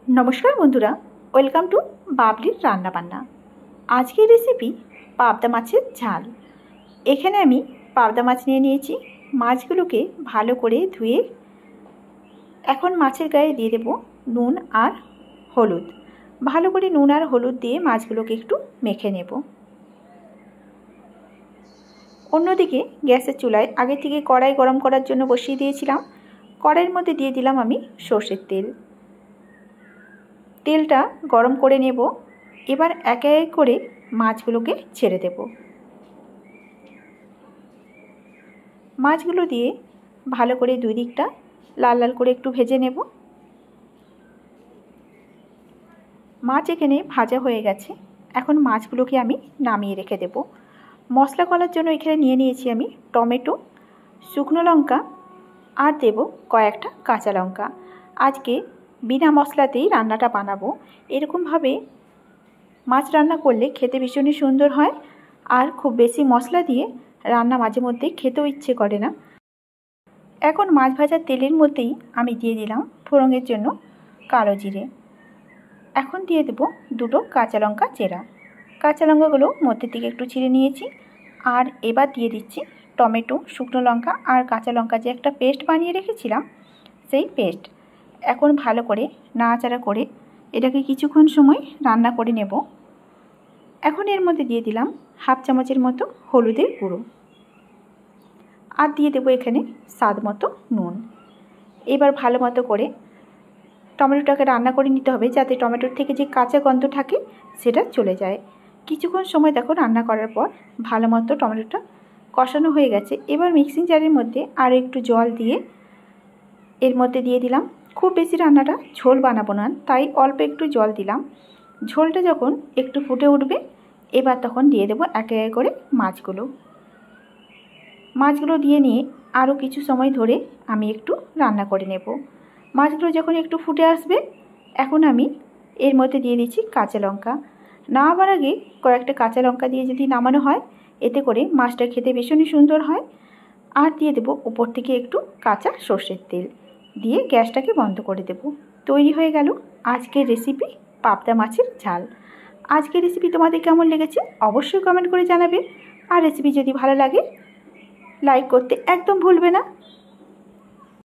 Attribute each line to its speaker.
Speaker 1: नमस्कार बंधुरा welcome to बाबलिर रान्ना बान्ना। आज की रेसिपी पाबदा माछेर झाल। एखाने आमी पाबदा माछ निये नियेछि। माछगुलोके भालो करे धुए एखन माछेर गाये दिये देब नुन और हलुद। भालो करे नुन और हलुद दिए माछगुलोके एकटु मेखे नेब। अन्यदिके ग्यासेर चूलाय आगे थेके कड़ाई गरम करार जोन्नो बसिए दिएछिलाम। कड़ाइर मध्य दिए दिलाम आमी सर्षेर तेल। तेलटा गरम करे नेब। एबार एके एके करे माछगुलोके छेड़े देब। माछगुलो दिए भालो करे दुई दिकटा लाल लाल करे एकटु भेजे नेब। माछ एखाने भाजा हये गेछे। एखन माछगुलोके आमी नामिये रेखे देब। मशला करार जोन्नो एखाने निये नियेछि आमी टमेटो, शुकनो लंका और देब कयेकटा काँचा लंका। आजके बिना मशलातेई रान्नाटा बानाबो। एरकम भावे माछ रान्ना करले खेते भीषण सुंदर हय और खूब बेशी मशला दिए रान्ना माझे मধ্যে खेतेও इच्छे करे ना। এখন মাছ ভাজার তেলের মধ্যেই আমি দিয়ে দিলাম ফোড়নের জন্য কালো জিরে। এখন দিয়ে দেব দুটো কাঁচা লঙ্কা চেরা। কাঁচা লঙ্কাগুলো মধ্যে থেকে একটু ছিঁড়ে নিয়েছি। আর এবার দিয়ে দিচ্ছি টমেটো, শুকনো লঙ্কা আর কাঁচা লঙ্কা যে একটা পেস্ট বানিয়ে রেখেছিলাম সেই পেস্ট। এখন ভালো করে নাড়াচাড়া করে এটাকে কিছুক্ষণ সময় রান্না করে নেব। এখন এর মধ্যে দিয়ে দিলাম হাফ চামচের মতো হলুদের গুঁড়ো আর দিয়ে দেবো এখানে স্বাদ মতো নুন। এবার ভালো মতো করে টমেটোটাকে রান্না করে নিতে হবে যাতে টমেটোর থেকে যে কাঁচা গন্ধ থাকে সেটা চলে যায়। কিছুক্ষণ সময় দেখো রান্না করার পর ভালো মতো টমেটোটা কষানো হয়ে গেছে। এবার মিক্সিং জারের মধ্যে আরও একটু জল দিয়ে এর মধ্যে দিয়ে দিলাম। খুব বেশি রান্নাটা ঝোল বানাবো না, তাই অল্প একটু জল দিলাম। ঝোলটা যখন একটু ফুটে উঠবে এবার তখন দিয়ে দেবো একে একে করে মাছগুলো। মাছগুলো দিয়ে নিয়ে আরও কিছু সময় ধরে আমি একটু রান্না করে নেব। মাছগুলো যখন একটু ফুটে আসবে এখন আমি এর মধ্যে দিয়ে দিচ্ছি কাঁচা লঙ্কা। নামাবার আগে কয়েকটা কাঁচা লঙ্কা দিয়ে যদি নামানো হয় এতে করে মাছটা খেতে ভীষণই সুন্দর হয়। আর দিয়ে দেবো উপর থেকে একটু কাঁচা সর্ষের তেল দিয়ে গ্যাসটাকে বন্ধ করে দেব। তৈরি হয়ে গেল আজকের রেসিপি পাবদা মাছের ঝাল। আজকের রেসিপি তোমাদের কেমন লেগেছে অবশ্যই কমেন্ট করে জানাবে। আর রেসিপি যদি ভালো লাগে লাইক করতে একদম ভুলবে না।